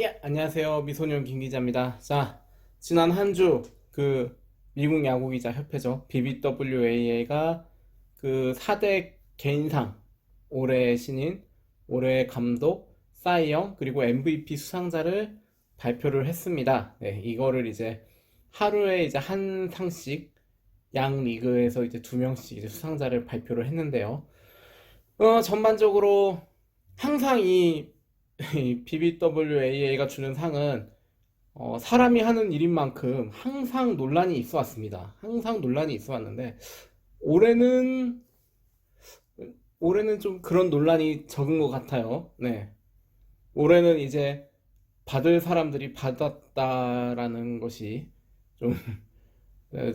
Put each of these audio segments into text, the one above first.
예, 안녕하세요. 미소년 김 기자입니다. 자, 지난 한 주 미국 야구 기자 협회죠. BBWAA가 그 4대 개인상 올해 신인, 올해 감독, 사이영 그리고 MVP 수상자를 발표를 했습니다. 네, 이거를 이제 하루에 이제 한 상씩 양 리그에서 이제 두 명씩 이제 수상자를 발표를 했는데요. 전반적으로 항상 이 BBWAA가 주는 상은 사람이 하는 일인 만큼 항상 논란이 있어 왔습니다. 항상 논란이 있어 왔는데 올해는 올해는 좀 그런 논란이 적은 것 같아요. 네. 올해는 이제 받을 사람들이 받았다라는 것이 좀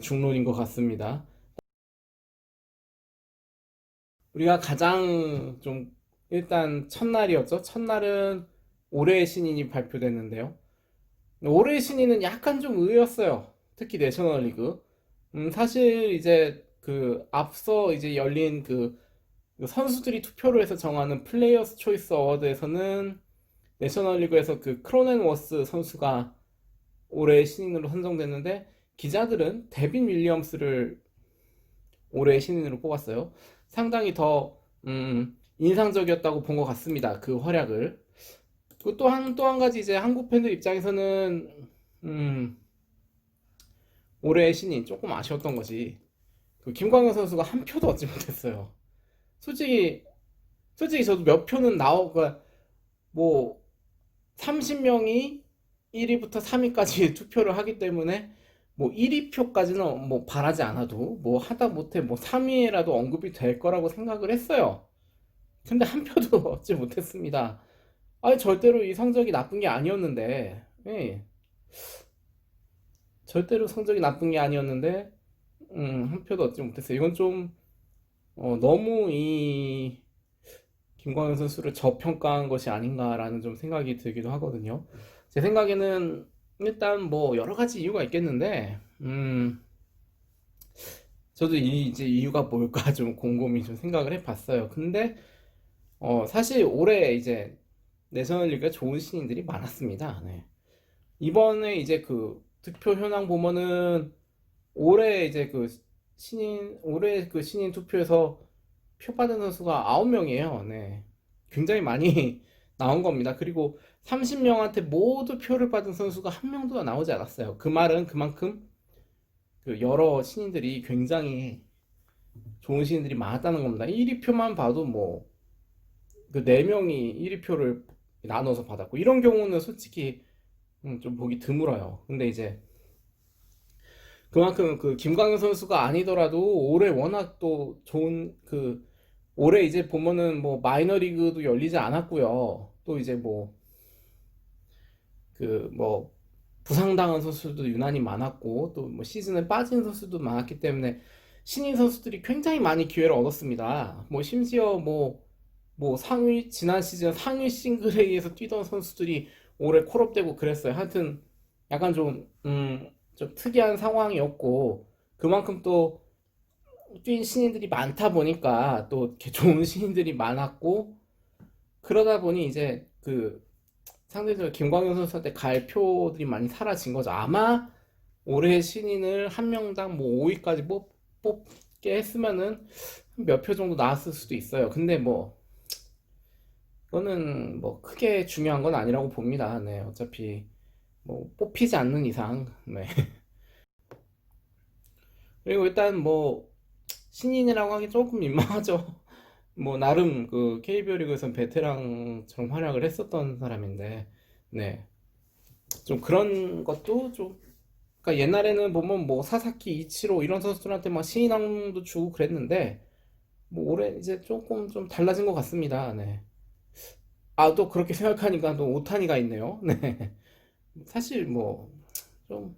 중론인 것 같습니다. 우리가 가장 좀 일단 첫날이었죠. 첫날은 올해의 신인이 발표됐는데요. 올해의 신인은 약간 좀 의외였어요. 특히 내셔널리그. 사실 이제 앞서 이제 열린 그 선수들이 투표를 해서 정하는 플레이어스 초이스 어워드에서는 내셔널리그에서 그 크로넨워스 선수가 올해의 신인으로 선정됐는데 기자들은 데빈 윌리엄스를 올해의 신인으로 뽑았어요. 상당히 더 인상적이었다고 본 것 같습니다. 그 활약을. 또 한 가지 이제 한국 팬들 입장에서는 음, 올해의 신인 조금 아쉬웠던 것이 그 김광현 선수가 한 표도 얻지 못했어요. 솔직히 솔직히 저도 몇 표는 나오고 뭐 30명이 1위부터 3위까지 투표를 하기 때문에 뭐 1위 표까지는 뭐 바라지 않아도 뭐 하다 못해 뭐 3위에라도 언급이 될 거라고 생각을 했어요. 근데 한 표도 얻지 못했습니다. 아니 절대로 이 성적이 나쁜 게 아니었는데, 예, 절대로 성적이 나쁜 게 아니었는데, 한 표도 얻지 못했어요. 이건 좀 너무 이 김광현 선수를 저평가한 것이 아닌가라는 좀 생각이 들기도 하거든요. 제 생각에는 일단 뭐 여러 가지 이유가 있겠는데, 저도 이제 이유가 뭘까 좀 곰곰이 좀 생각을 해봤어요. 근데 사실 올해 이제 내셔널리그에 좋은 신인들이 많았습니다. 네. 이번에 이제 그 득표 현황 보면은 올해 이제 올해 그 신인 투표에서 표 받은 선수가 9명이에요. 네. 굉장히 많이 나온 겁니다. 그리고 30명한테 모두 표를 받은 선수가 한 명도 나오지 않았어요. 그 말은 그만큼 그 여러 신인들이 굉장히 좋은 신인들이 많았다는 겁니다. 1위 표만 봐도 뭐 그 4명이 1위 표를 나눠서 받았고 이런 경우는 솔직히 좀 보기 드물어요. 근데 이제 그만큼 그 김광현 선수가 아니더라도 올해 워낙 또 좋은 올해 이제 보면은 뭐 마이너리그도 열리지 않았고요. 또 이제 뭐 뭐 부상당한 선수도 유난히 많았고 또 뭐 시즌에 빠진 선수도 많았기 때문에 신인 선수들이 굉장히 많이 기회를 얻었습니다. 뭐 심지어 뭐 상위 지난 시즌 상위 싱글레이에서 뛰던 선수들이 올해 콜업되고 그랬어요. 하여튼 약간 좀 특이한 상황이었고 그만큼 또 뛴 신인들이 많다 보니까 또 이렇게 좋은 신인들이 많았고 그러다 보니 이제 상대적으로 김광현 선수한테 갈 표들이 많이 사라진 거죠. 아마 올해 신인을 한 명당 뭐 5위까지 뽑게 했으면은 몇 표 정도 나왔을 수도 있어요. 근데 뭐 이거는 뭐 크게 중요한 건 아니라고 봅니다. 네, 어차피 뭐 뽑히지 않는 이상. 네. 그리고 일단 뭐 신인이라고 하기 조금 민망하죠. 뭐 나름 그 KBO 리그에선 베테랑처럼 활약을 했었던 사람인데, 네. 좀 그런 것도 좀 그러니까 옛날에는 보면 뭐 사사키 이치로 이런 선수들한테 막 신인왕도 주고 그랬는데 뭐 올해 이제 조금 좀 달라진 것 같습니다. 네. 아, 또 그렇게 생각하니까 또 오타니가 있네요. 네. 사실 뭐 좀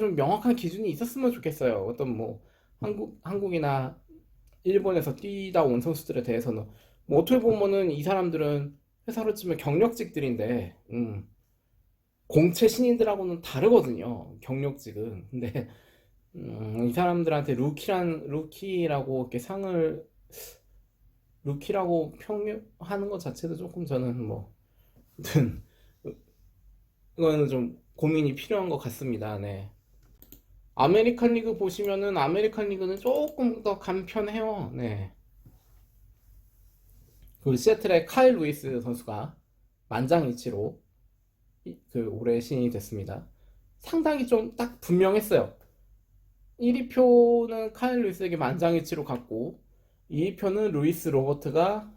좀 명확한 기준이 있었으면 좋겠어요. 어떤 뭐 한국이나 일본에서 뛰다 온 선수들에 대해서는 뭐 어떻게 보면은 이 사람들은 회사로 치면 경력직들인데 공채 신인들하고는 다르거든요. 경력직은. 근데 이 사람들한테 루키라고 이렇게 루키라고 평하는 것 자체도 조금 저는 뭐 이거는 좀 고민이 필요한 것 같습니다. 네. 아메리칸 리그 보시면은 아메리칸 리그는 조금 더 간편해요. 네. 그 시애틀의 카일 루이스 선수가 만장일치로 그 올해 신인이 됐습니다. 상당히 좀 딱 분명했어요. 1위표는 카일 루이스에게 만장일치로 갔고 2위표는 루이스 로버트가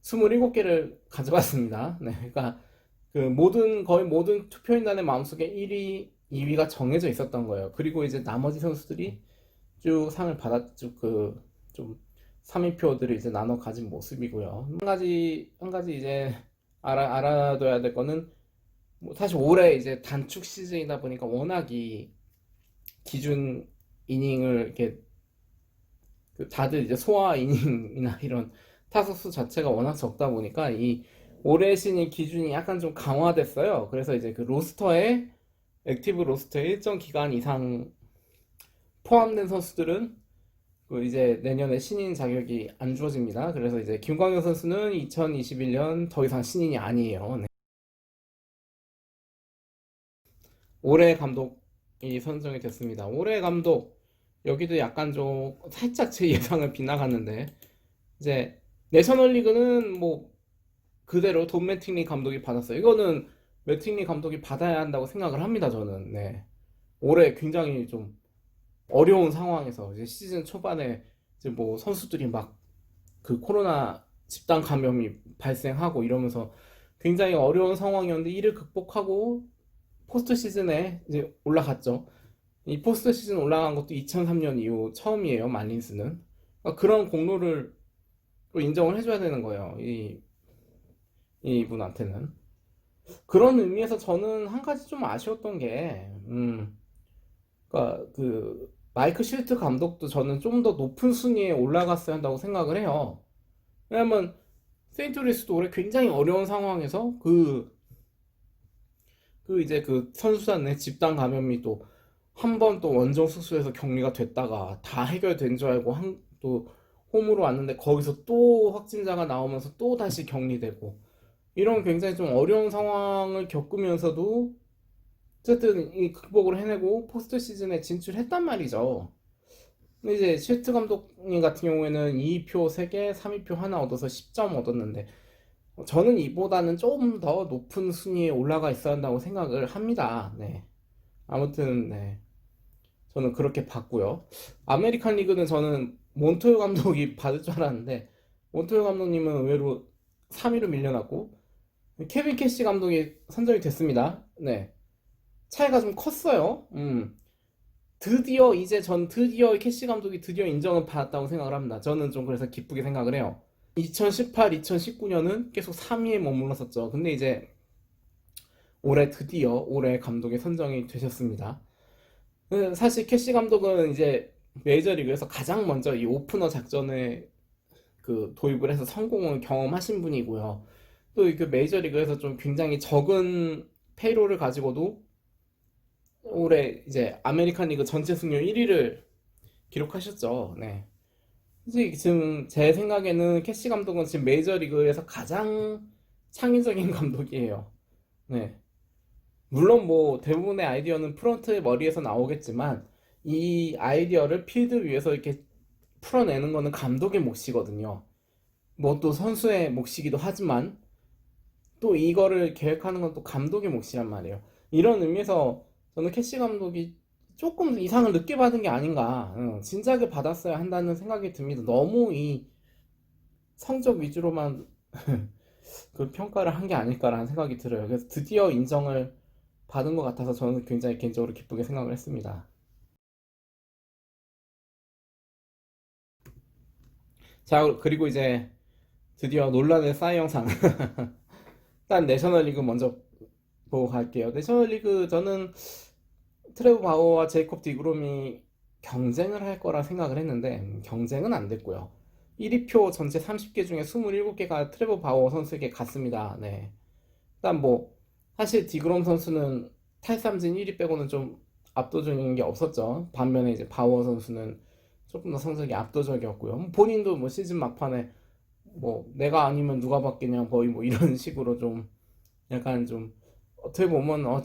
27개를 가져갔습니다. 네, 그러니까 그 거의 모든 투표인단의 마음속에 1위, 2위가 정해져 있었던 거예요. 그리고 이제 나머지 선수들이 쭉 상을 받았죠. 좀 3위표들을 이제 나눠 가진 모습이고요. 한 가지 이제 알아둬야 될 거는 뭐 사실 올해 이제 단축 시즌이다 보니까 워낙 이 기준 이닝을 이렇게 다들 이제 소화 이닝이나 이런 타석수 자체가 워낙 적다 보니까 이 올해 신인 기준이 약간 좀 강화됐어요. 그래서 이제 그 액티브 로스터에 일정 기간 이상 포함된 선수들은 그 이제 내년에 신인 자격이 안 주어집니다. 그래서 이제 김광현 선수는 2021년 더 이상 신인이 아니에요. 네. 올해 감독이 선정이 됐습니다. 올해 감독 여기도 약간 좀 살짝 제 예상을 빗나갔는데 이제 내셔널리그는 뭐 그대로 돈 매팅리 감독이 받았어요. 이거는 매팅리 감독이 받아야 한다고 생각을 합니다. 저는. 네. 올해 굉장히 좀 어려운 상황에서 이제 시즌 초반에 이제 뭐 선수들이 막 그 코로나 집단 감염이 발생하고 이러면서 굉장히 어려운 상황이었는데 이를 극복하고 포스트 시즌에 이제 올라갔죠. 이 포스트 시즌 올라간 것도 2003년 이후 처음이에요. 말린스는. 그러니까 그런 공로를 또 인정을 해줘야 되는 거예요. 이분한테는. 그런 의미에서 저는 한 가지 좀 아쉬웠던 게, 그러니까 그 마이크 쉴트 감독도 저는 좀 더 높은 순위에 올라갔어야 한다고 생각을 해요. 왜냐면 세인트루이스도 올해 굉장히 어려운 상황에서 이제 그 선수단 내 집단 감염이 또 한 번 또 원정 숙소에서 격리가 됐다가 다 해결된 줄 알고 또 홈으로 왔는데 거기서 또 확진자가 나오면서 또 다시 격리되고 이런 굉장히 좀 어려운 상황을 겪으면서도 어쨌든 이 극복을 해내고 포스트 시즌에 진출했단 말이죠. 근데 이제 쉴트 감독님 같은 경우에는 2표 3개, 3위표 하나 얻어서 10점 얻었는데 저는 이보다는 조금 더 높은 순위에 올라가 있어야 한다고 생각을 합니다. 네. 아무튼 네. 저는 그렇게 봤고요. 아메리칸 리그는 저는 몬토요 감독이 받을 줄 알았는데 몬토요 감독님은 의외로 3위로 밀려났고 케빈 캐시 감독이 선정이 됐습니다. 네. 차이가 좀 컸어요. 드디어 캐시 감독이 드디어 인정을 받았다고 생각을 합니다. 저는 좀 그래서 기쁘게 생각을 해요. 2018, 2019년은 계속 3위에 머물렀었죠. 근데 이제 올해 감독에 선정이 되셨습니다. 사실 캐시 감독은 이제 메이저리그에서 가장 먼저 이 오프너 작전에 그 도입을 해서 성공을 경험하신 분이고요. 또 그 메이저리그에서 좀 굉장히 적은 페이로를 가지고도 올해 이제 아메리칸 리그 전체 승률 1위를 기록하셨죠. 네. 이제 지금 제 생각에는 캐시 감독은 지금 메이저리그에서 가장 창의적인 감독이에요. 네. 물론 뭐 대부분의 아이디어는 프런트의 머리에서 나오겠지만 이 아이디어를 필드 위에서 이렇게 풀어내는 거는 감독의 몫이거든요. 뭐 또 선수의 몫이기도 하지만 또 이거를 계획하는 건 또 감독의 몫이란 말이에요. 이런 의미에서 저는 캐시 감독이 조금 이상을 늦게 받은 게 아닌가, 진작에 받았어야 한다는 생각이 듭니다. 너무 이 성적 위주로만 그 평가를 한 게 아닐까라는 생각이 들어요. 그래서 드디어 인정을 받은 것 같아서 저는 굉장히 개인적으로 기쁘게 생각을 했습니다. 자, 그리고 이제 드디어 논란의 싸이 영상. 일단 내셔널리그 먼저 보고 갈게요. 내셔널리그 저는 트레버 바우어와 제이콥 디그롬이 경쟁을 할 거라 생각을 했는데 경쟁은 안 됐고요. 1위표 전체 30개 중에 27개가 트레버 바우어 선수에게 갔습니다. 네. 일단 뭐 사실 디그롬 선수는 탈삼진 1위 빼고는 좀 압도적인 게 없었죠. 반면에 이제 바우어 선수는 조금 더 성적이 압도적이었고요. 본인도 뭐 시즌 막판에 뭐 내가 아니면 누가 받겠냐 거의 뭐 이런 식으로 좀 약간 좀 어떻게 보면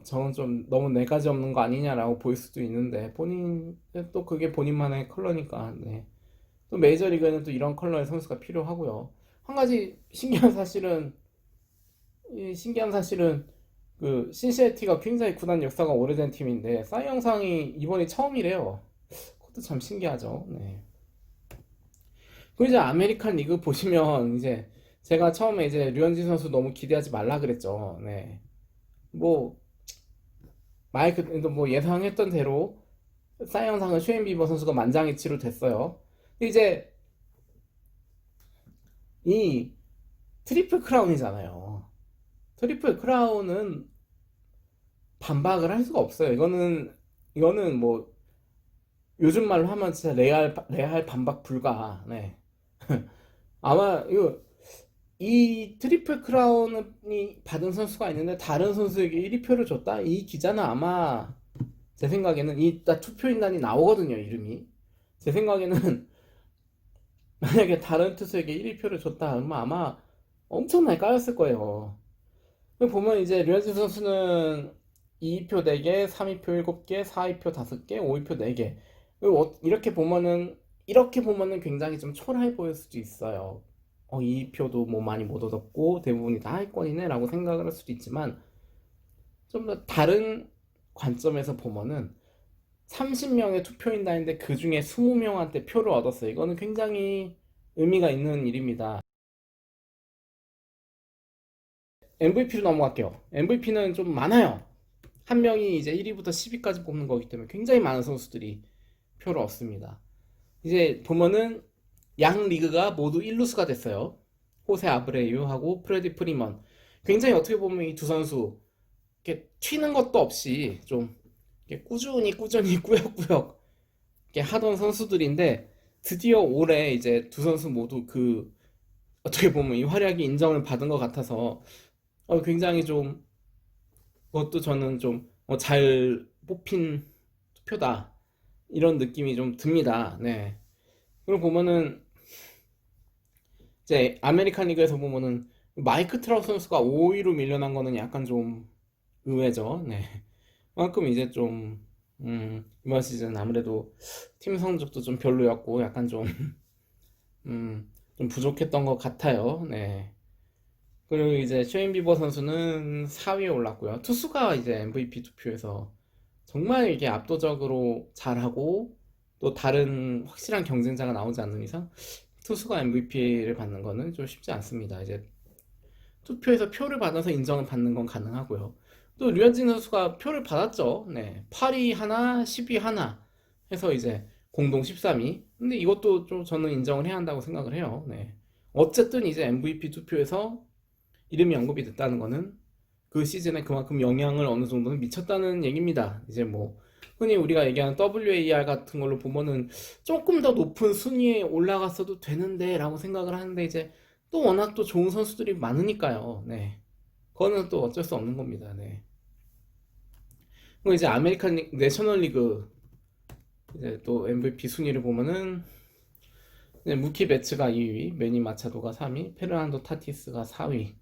저는 좀 너무 네 가지 없는 거 아니냐라고 보일 수도 있는데 본인 또 그게 본인만의 컬러니까 네. 또 메이저리그에는 또 이런 컬러의 선수가 필요하고요. 한 가지 신기한 사실은 그 신시애티가 굉장히 구단 역사가 오래된 팀인데 사이 영상이 이번이 처음이래요. 그것도 참 신기하죠. 네. 그리고 이제 아메리칸 리그 보시면 이제 제가 처음에 이제 류현진 선수 너무 기대하지 말라 그랬죠. 네. 뭐 뭐 예상했던 대로 사이 영상은 쉐인 비버 선수가 만장일치로 됐어요. 근데 이제 이 트리플 크라운이잖아요. 트리플 크라운은 반박을 할 수가 없어요. 이거는 뭐 요즘 말로 하면 진짜 레알 반박 불가. 네. 아마 이 트리플 크라운이 받은 선수가 있는데 다른 선수에게 1위표를 줬다? 이 기자는 아마 제 생각에는 이따 투표인단이 나오거든요, 이름이. 제 생각에는 만약에 다른 투수에게 1위표를 줬다 그러면 아마 엄청나게 까였을 거예요. 보면 이제 류현진 선수는 2위표 4개, 3위표 7개, 4위표 5개, 5위표 4개. 이렇게 보면은 굉장히 좀 초라해 보일 수도 있어요. 2위표도 뭐 많이 못 얻었고 대부분이 다 하위권이네라고 생각을 할 수도 있지만 좀 더 다른 관점에서 보면은 30명의 투표인단인데 그 중에 20명한테 표를 얻었어요. 이거는 굉장히 의미가 있는 일입니다. MVP로 넘어갈게요. MVP는 좀 많아요. 한 명이 이제 1위부터 10위까지 뽑는 거기 때문에 굉장히 많은 선수들이 표를 얻습니다. 이제 보면은 양 리그가 모두 1루수가 됐어요. 호세 아브레유하고 프레디 프리먼. 굉장히 어떻게 보면 이 두 선수 이렇게 튀는 것도 없이 좀 이렇게 꾸준히 꾸역꾸역 이렇게 하던 선수들인데 드디어 올해 이제 두 선수 모두 어떻게 보면 이 활약이 인정을 받은 것 같아서 굉장히 좀 그것도 저는 좀 잘 뽑힌 투표다 이런 느낌이 좀 듭니다. 네. 그리고 보면은 이제 아메리칸 리그에서 보면은 마이크 트라우트 선수가 5위로 밀려난 거는 약간 좀 의외죠. 네. 그만큼 이제 좀 이번 시즌 아무래도 팀 성적도 좀 별로였고 약간 좀 부족했던 것 같아요. 네. 그리고 이제 쉐인 비버 선수는 4위에 올랐고요. 투수가 이제 MVP 투표에서 정말 이게 압도적으로 잘하고 또 다른 확실한 경쟁자가 나오지 않는 이상 투수가 MVP를 받는 거는 좀 쉽지 않습니다. 이제 투표에서 표를 받아서 인정을 받는 건 가능하고요. 또 류현진 선수가 표를 받았죠. 네. 8위 하나, 10위 하나 해서 이제 공동 13위. 근데 이것도 좀 저는 인정을 해야 한다고 생각을 해요. 네. 어쨌든 이제 MVP 투표에서 이름이 언급이 됐다는 거는 그 시즌에 그만큼 영향을 어느 정도는 미쳤다는 얘기입니다. 이제 뭐 흔히 우리가 얘기하는 WAR 같은 걸로 보면은 조금 더 높은 순위에 올라갔어도 되는데 라고 생각을 하는데 이제 또 워낙 또 좋은 선수들이 많으니까요. 네. 그거는 또 어쩔 수 없는 겁니다. 네. 그리고 이제 내셔널 리그 이제 또 MVP 순위를 보면은 이제 무키 베츠가 2위, 매니 마차도가 3위, 페르난도 타티스가 4위.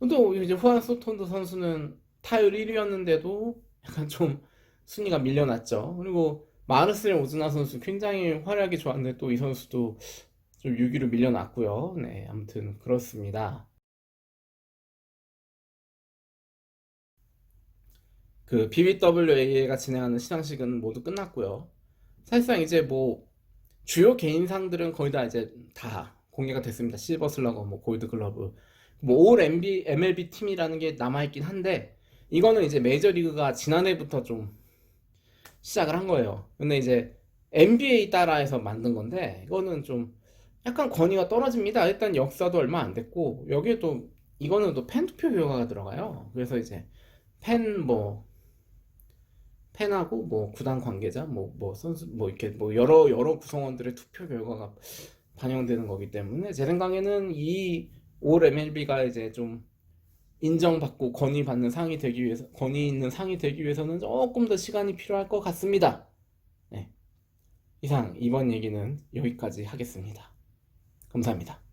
또 이제 후안 소토도 선수는 타율 1위였는데도 약간 좀 순위가 밀려났죠. 그리고 마르셀 오즈나 선수 굉장히 활약이 좋았는데 또 이 선수도 좀 6위로 밀려났고요. 네, 아무튼 그렇습니다. 그 BBWA가 진행하는 시상식은 모두 끝났고요. 사실상 이제 뭐 주요 개인상들은 거의 다 이제 다 공개가 됐습니다. 실버 슬러거, 뭐 골드 글러브, 뭐 올 MLB 팀이라는 게 남아있긴 한데 이거는 이제 메이저리그가 지난해부터 좀 시작을 한 거예요. 근데 이제 NBA 따라해서 만든 건데 이거는 좀 약간 권위가 떨어집니다. 일단 역사도 얼마 안 됐고 여기에 또 이거는 또 팬투표 결과가 들어가요. 그래서 이제 팬하고 뭐 구단 관계자 뭐 선수 뭐 이렇게 뭐 여러 구성원들의 투표 결과가 반영되는 거기 때문에 제 생각에는 이 올 MLB가 이제 좀 인정받고 권위 있는 상이 되기 위해서는 조금 더 시간이 필요할 것 같습니다. 네. 이상 이번 얘기는 여기까지 하겠습니다. 감사합니다.